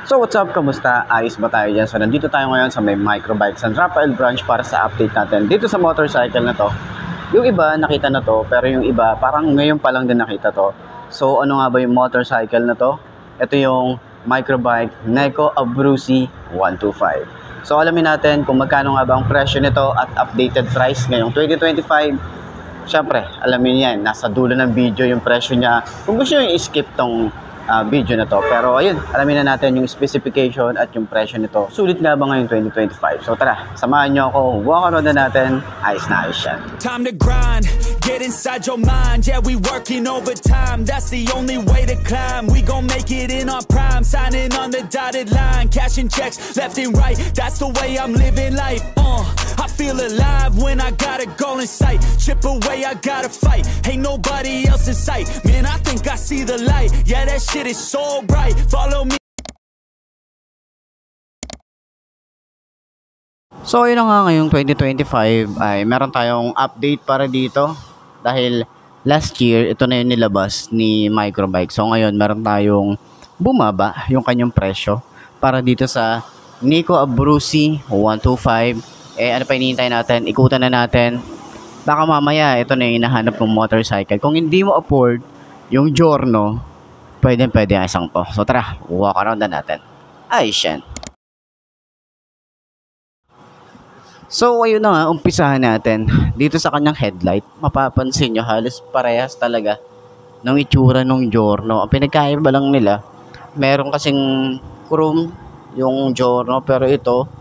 So what's up, kamusta? Ayos ba tayo dyan? So nandito tayo ngayon sa may Microbike San Rafael branch para sa update natin dito sa motorcycle na to. Yung iba nakita na to, pero yung iba parang ngayon pa lang din nakita to. So ano nga ba yung motorcycle na to? Ito yung Microbike Neko Abruzzi 125. So alamin natin kung magkano nga ba ang presyo nito at updated price ngayong 2025. Siyempre, alamin yan, nasa dulo ng video yung presyo niya. Kung gusto nyo i-skip tong video na to. Pero ayun, alamin na natin yung specification at yung presyo nito. Sulit nga ba ngayong 2025? So tara, samahan nyo ako. Walk around na natin. Ayos na ayos yan. Time to grind, get inside your mind. Yeah, we working overtime. That's the only way to climb. We gon' make it in our prime. Signing on the dotted line. Cashing checks left and right. That's the way I'm living life. I feel alive when I got a goal in sight. Chip away, I gotta fight. Ain't nobody else in sight. Man, I think I see the light. Yeah, that shit is so bright. Follow me. So yun na nga, ngayong 2025 ay meron tayong update para dito. Dahil last year, ito na yung nilabas ni Microbike. So ngayon, meron tayong bumaba yung kanyang presyo para dito sa Neko Abruzzi 125. Ano pa hinihintay natin? Ikutan na natin. Baka mamaya, ito na yung hinahanap ng motorcycle. Kung hindi mo afford yung Giorno, pwede ang isang to. So tara, walk around na natin. Ayos yan. So ayun na nga, umpisahan natin. Dito sa kanyang headlight, mapapansin nyo halos parehas talaga ng itsura ng Giorno. Ang pinagkaiba lang nila, meron kasing chrome yung Giorno, pero ito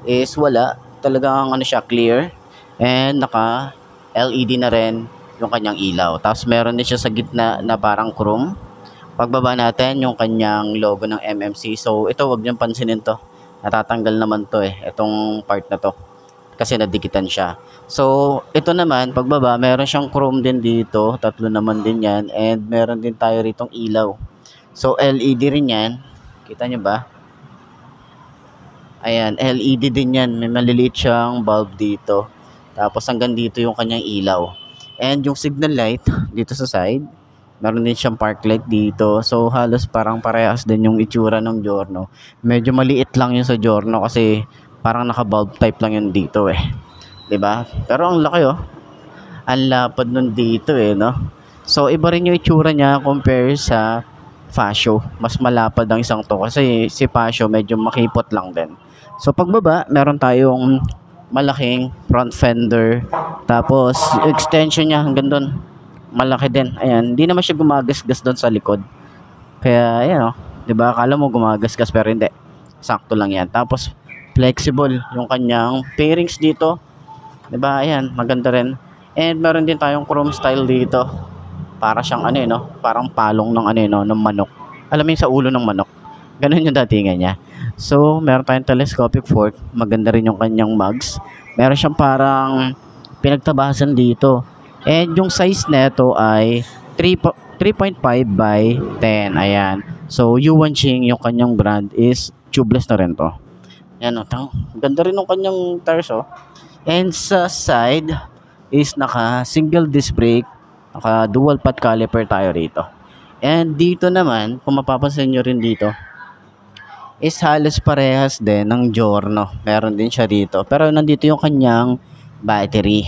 is wala. Talagang ano siya, clear, and naka LED na rin yung kanyang ilaw. Tapos meron din siya sa gitna na parang chrome. Pagbaba natin yung kanyang logo ng MMC. So ito, wag niyong pansinin to, natatanggal naman to itong part na to kasi nadikitan siya. So ito naman, pagbaba meron siyang chrome din dito, tatlo naman din yan, and meron din tayo ritong ilaw. So LED rin yan, kita nyo ba? Ayan, LED din yan. May maliliit siyang bulb dito. Tapos hanggang dito yung kanyang ilaw. And yung signal light dito sa side, meron din siyang park light dito. So halos parang parehas din yung itsura ng Giorno. Medyo maliit lang yung sa Giorno kasi parang naka-bulb type lang yun dito 'Di ba? Pero ang laki Ang lapad nun dito no. So iba rin yung itsura niya compare sa Fascio. Mas malapad ang isang to kasi si Fascio medyo makipot lang din. So pagbaba, meron tayong malaking front fender. Tapos extension niya hanggang doon. Malaki din. Ayan, hindi naman siya gumagasgas doon sa likod. Kaya ayan 'di ba? Akala mo gumagasgas pero hindi. Sakto lang 'yan. Tapos flexible yung kanyang pairings dito. 'Di ba? Ayan, maganda rin. And meron din tayong chrome style dito. Para siyang parang palong ng ng manok. Alam mo yung sa ulo ng manok. Ganun yung datingan niya. So, meron tayong telescopic fork. Maganda rin yung kanyang mugs. Meron siyang parang pinagtabasan dito. And yung size neto ay 3.5 by 10. Ayan. So, Yuan Ching, yung kanyang brand is tubeless na rin to. Ayan ganda rin yung kanyang tires And sa side is naka single disc brake. Naka dual path caliper tayo rito. And dito naman, kung mapapansin nyo rin dito, is halos parehas din ng Giorno. Meron din siya dito. Pero nandito yung kanyang battery.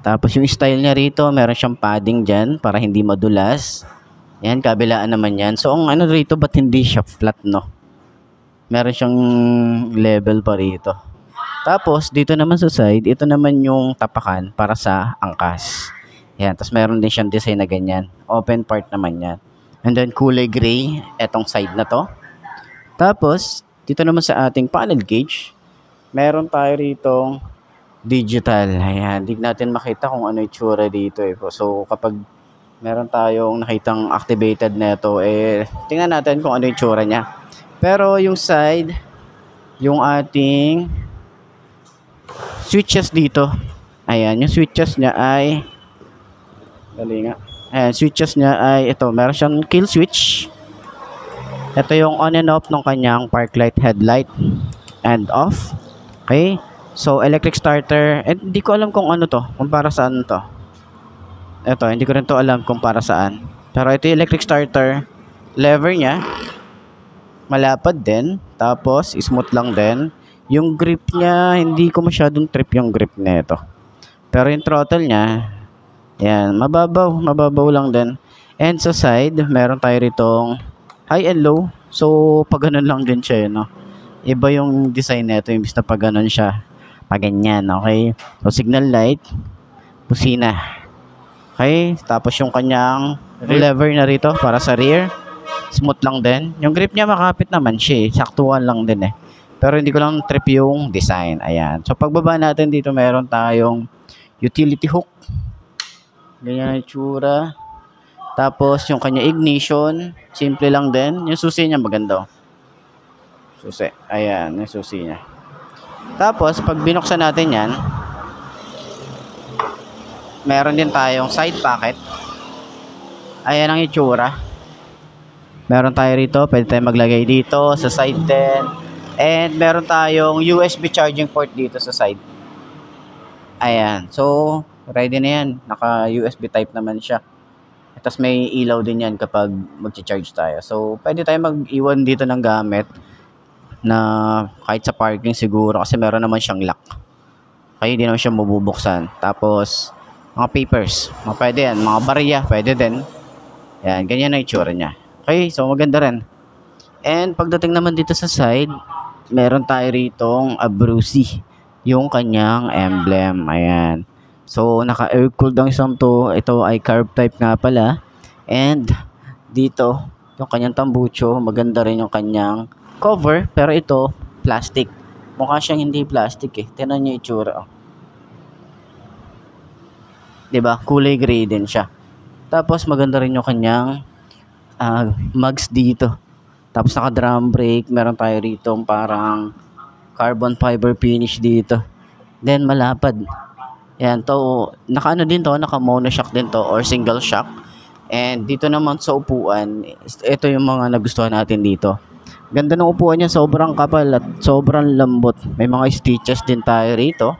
Tapos yung style niya rito, meron siyang padding dyan para hindi madulas. Yan, kabilaan naman yan. So, ang rito, ba't hindi siya flat, Meron siyang level pa rito. Tapos, dito naman sa side, ito naman yung tapakan para sa angkas. Yan, tapos meron din siyang design na ganyan. Open part naman yan. And then, kulay gray, etong side na to. Tapos, dito naman sa ating panel gauge, meron tayo rito digital. Ayan, hindi natin makita kung ano yung tsura dito So, kapag meron tayong nakitang activated neto, tingnan natin kung ano yung tsura niya. Pero yung side, yung ating switches dito, ayan, yung switches niya ay, ayan, switches niya ay, ito, meron siyang kill switch. Ito yung on and off ng kanyang park light, headlight, and off. Okay? So, electric starter. Hindi ko alam kung ano to. Kung para saan to. Ito, hindi ko rin to alam kung para saan. Pero ito yung electric starter. Lever niya. malapad din, tapos smooth lang din. Yung grip niya, hindi ko masyadong trip yung grip nito. Pero yung throttle niya, yan, mababaw lang din. And sa side, meron tayo ritong high and low. So, pag ganun lang din siya, no? Iba yung design nito, imbis na pag ganun siya. Pag ganyan, okay? So, signal light, busina. Okay? Tapos yung kanyang lever na rito para sa rear. Smooth lang din. Yung grip niya makapit naman siya eh. Saktuhan lang din eh. Pero hindi ko lang trip yung design. Ayan. So pagbaba natin dito meron tayong utility hook. Ganyan ang itsura. Tapos yung kanya ignition. Simple lang din. Yung susi niya maganda. Susi. Ayan. Yung susi niya. Tapos pag binuksan natin yan, meron din tayong side pocket. Ayan ang itsura. Meron tayo rito, pwede tayo maglagay dito sa side din. And meron tayong USB charging port dito sa side. Ayan. So, ready na yan. Naka USB type naman siya. Tapos may ilaw din yan kapag mag-charge tayo. So, pwede tayo mag-iwan dito ng gamit na kahit sa parking siguro kasi meron naman siyang lock. Kaya hindi naman siya mabubuksan. Tapos, mga papers. Mga pwede yan. Mga barya, pwede din. Ayan. Ganyan ang itsura niya. Okay, so maganda rin. And pagdating naman dito sa side, meron tayo ritong Abruzzi, yung kanyang emblem. Ayan. So, naka-air-cooled ang isang to. Ito ay carb type nga pala. And dito, yung kanyang tambucho, maganda rin yung kanyang cover. Pero ito, plastic. Mukha siyang hindi plastic eh. Tingnan niyo itsura. Oh. Diba? Kulay gray din siya. Tapos maganda rin yung kanyang mugs dito. Tapos naka drum brake, meron tayo rito parang carbon fiber finish dito. Then malapad. Yan to, naka ano din to, naka monoshock din to or single shock. And dito naman sa upuan, ito yung mga nagustuhan natin dito. Ganda ng upuan niya, sobrang kapal at sobrang lambot. May mga stitches din tayo rito.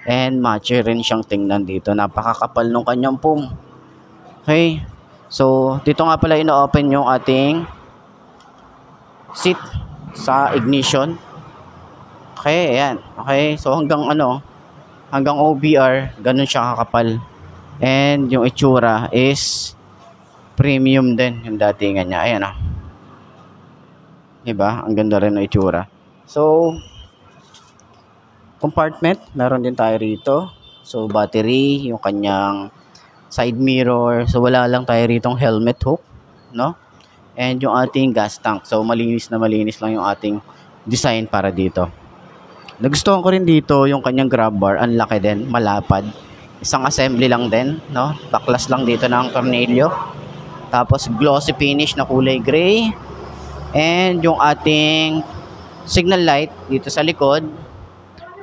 And matchy rin siyang tingnan dito. Napakakapal nung kanyang foam. Okay. So, dito nga pala ino-open yung ating seat sa ignition. Okay, ayan. Okay, so hanggang OBR, ganun siya kakapal. And yung itsura is premium din yung datingan niya. Ayan ah. Diba? Ang ganda rin ng itsura. So, compartment, meron din tayo rito. So, battery, yung kanyang side mirror. So, wala lang tayo ritong helmet hook, no? And yung ating gas tank. So, malinis lang yung ating design para dito. Nagustuhan ko rin dito yung kanyang grab bar. Ang laki din, malapad. Isang assembly lang din, no? Baklas lang dito ng tornilyo. Tapos, glossy finish na kulay gray. And yung ating signal light dito sa likod.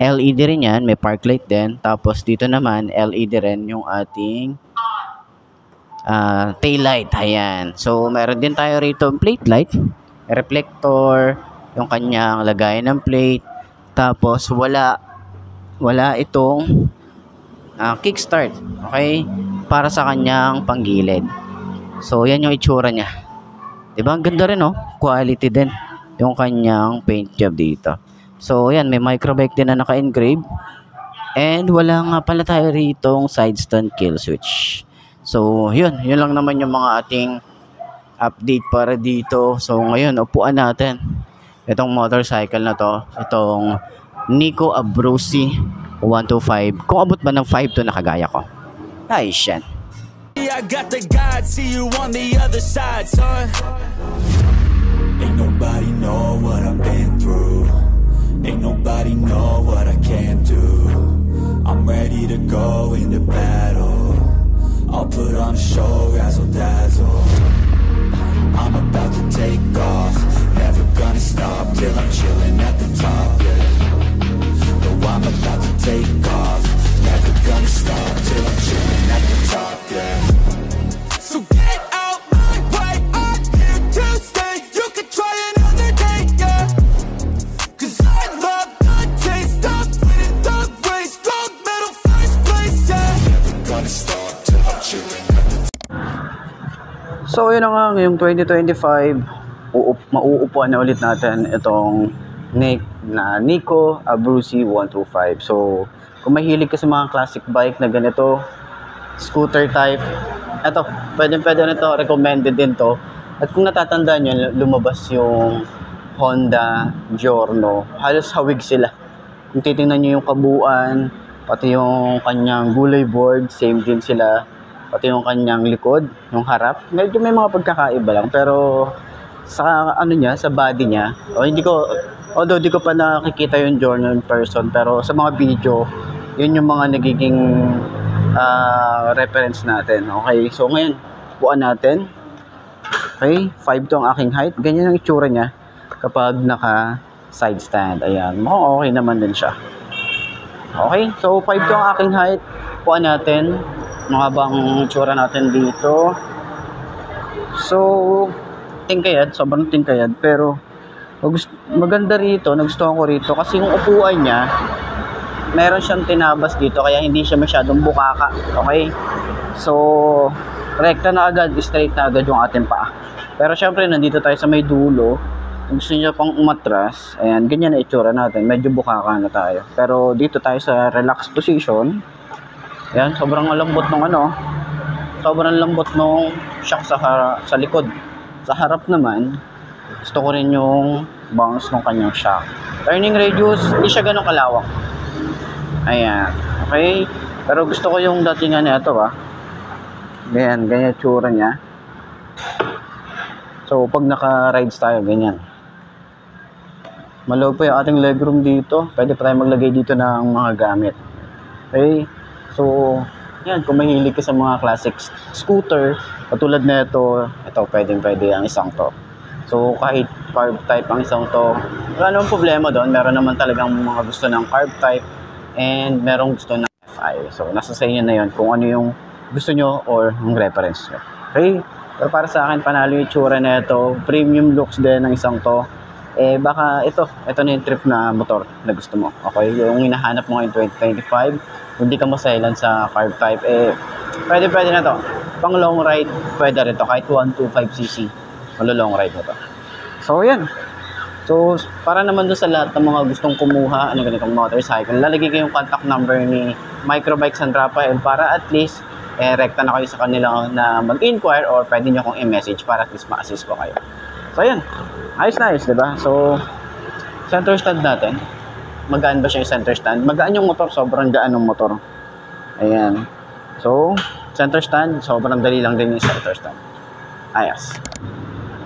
LED rin yan. May park light din. Tapos, dito naman, LED rin yung ating tail light. Ayan. So, meron din tayo rito plate light, reflector, yung kanyang lagayan ng plate. Tapos, wala itong kickstart. Okay? Para sa kanyang panggilid. So, yan yung itsura niya. Diba? Ang ganda rin, oh. Quality din yung kanyang paint job dito. So, yan. May microbike din na naka-engrave. And wala nga pala tayo ritong side stand kill switch. So, yun lang naman yung mga ating update para dito. So, ngayon, upuan natin itong motorcycle na to. Itong Nico Abruzzi 125. Kung abot ba ng 5 to nakagaya ko. Nice yan. I got the God, see you on the other side, son. Ain't nobody know what I've been through. Ain't nobody know what I can do. I'm ready to go into battle. I'll put on a show, razzle dazzle. I'm about to take off. Never gonna stop till I'm chilling at the top, yeah. No, I'm about to take off. Never gonna stop till I'm chilling at the top, yeah. So get out my way, I'm here to stay. You can try another day, yeah. Cause I love the taste of winning the race. Gold medal, first place, yeah. Never gonna stop till I'm chilling at the top. So, yun na nga ngayong 2025. mauupuan na ulit natin itong Nico Abruzzi 125. So, kung mahilig ka sa mga classic bike na ganito, scooter type, eto, pwede na to, recommended din to. At kung natatandaan nyo, lumabas yung Honda Giorno. Halos hawig sila. Kung titingnan nyo yung kabuuan, pati yung kanyang gulay board, same din sila. Pati yung kanyang likod, yung harap, medyo may mga pagkakaiba lang. Pero sa ano niya, sa body niya, although di ko pa nakikita yung Giorno in person, pero sa mga video, yun yung mga nagiging reference natin. Okay, so ngayon, buuan natin. Okay, 5 to ang aking height. Ganyan ang itsura niya kapag naka side stand. Ayan, mukhang okay naman din siya. Okay, so 5 to ang aking height. Buuan natin. Mga bang itsura natin dito. So, tingkayad, sobrang tingkayad. Pero, maganda rito, nagustuhan ko rito. Kasi yung upuan niya, meron siyang tinabas dito. Kaya hindi siya masyadong bukaka. Okay? So, rekta na agad, straight na agad yung ating paa. Pero syempre, nandito tayo sa may dulo. Kung gusto niya pang umatras, ayan, ganyan na itsura natin. Medyo bukaka na tayo. Pero dito tayo sa relaxed position. Ayan, sobrang lambot ng sobrang lambot nung shock sa likod. Sa harap naman, gusto ko rin yung bounce ng kanyang shock. Turning radius, hindi siya ganun kalawak. Ayan, okay. Pero gusto ko yung datingan nito Ganyan, ganyan tsura niya. So, pag naka-rides tayo, ganyan. Malawag pa yung ating legroom dito. Pwede pa tayo maglagay dito ng mga gamit. Okay? So, yan. Kung mahilig ka sa mga classic scooter, katulad na ito, pwede ang isang to. So, kahit carb type ang isang to, wala namang problema doon. Meron naman talagang mga gusto ng carb type and merong gusto ng FI. So, nasa sa inyo na yun kung ano yung gusto nyo or yung reference nyo. Okay? Pero para sa akin, panalo yung itsura na ito. Premium looks din ng isang to. Baka ito na yung trip na motor na gusto mo. Okay? Yung hinahanap mo ngayon 2025, hindi ka masailan sa carb type, pwede na to. Pang long ride, pwede rin to. Kahit 125cc, long ride mo to. So, yan. So, para naman doon sa lahat ng mga gustong kumuha ng ganitong motorcycle, lalagay ko yung contact number ni Microbikes San Rafael para at least rekta na kayo sa kanila na mag-inquire or pwede nyo akong i-message para at least ma-assist ko kayo. So, ayan. Ayos, diba? So, center stand natin. Magaan ba siya yung center stand? Magaan yung motor. Sobrang gaan ng motor. Ayan. So, center stand. Sobrang dali lang din yung center stand. Ayos.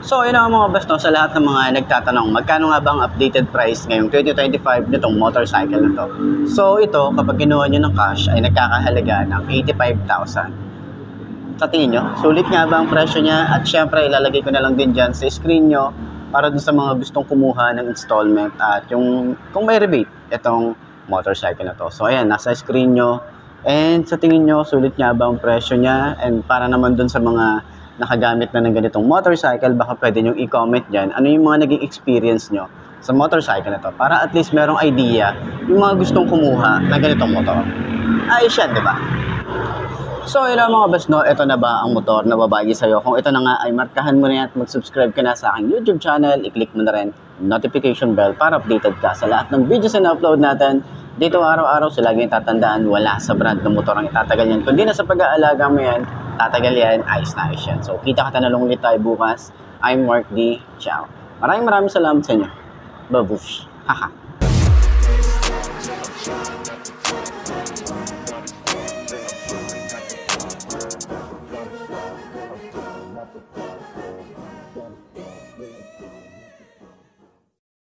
So, yun ang mga best sa lahat ng mga nagtatanong, magkano nga ba ang updated price ngayong 2025 nitong motorcycle na to? So, ito, kapag kinuha nyo ng cash, ay nagkakahalaga ng 85,000. Sa tingin nyo, sulit nga ba ang presyo niya? At syempre, ilalagay ko na lang din dyan sa screen nyo para dun sa mga gustong kumuha ng installment at yung, kung may rebate, itong motorcycle na to. So, ayan, nasa screen nyo. And sa tingin nyo, sulit nga ba ang presyo niya? And para naman dun sa mga nakagamit na ng ganitong motorcycle, baka pwede nyo i-comment dyan ano yung mga naging experience nyo sa motorcycle na to para at least merong idea yung mga gustong kumuha ng ganitong motor. Ayos yan, di ba? So, yun lang mga best, ito na ba ang motor na babagi sa'yo? Kung ito na nga ay markahan mo na yan at mag-subscribe ka na sa aking YouTube channel, i-click mo na rin notification bell para updated ka sa lahat ng videos na upload natin. Dito araw-araw, so lagi yung tatandaan, wala sa brand ng motor ang itatagal yan. Kundi na sa pag-aalaga mo yan, tatagal yan, ayos na ayos yan. So, kita ka tanong ulit tayo bukas. I'm Mark D. Ciao. Maraming salamat sa inyo. Babush. Haha.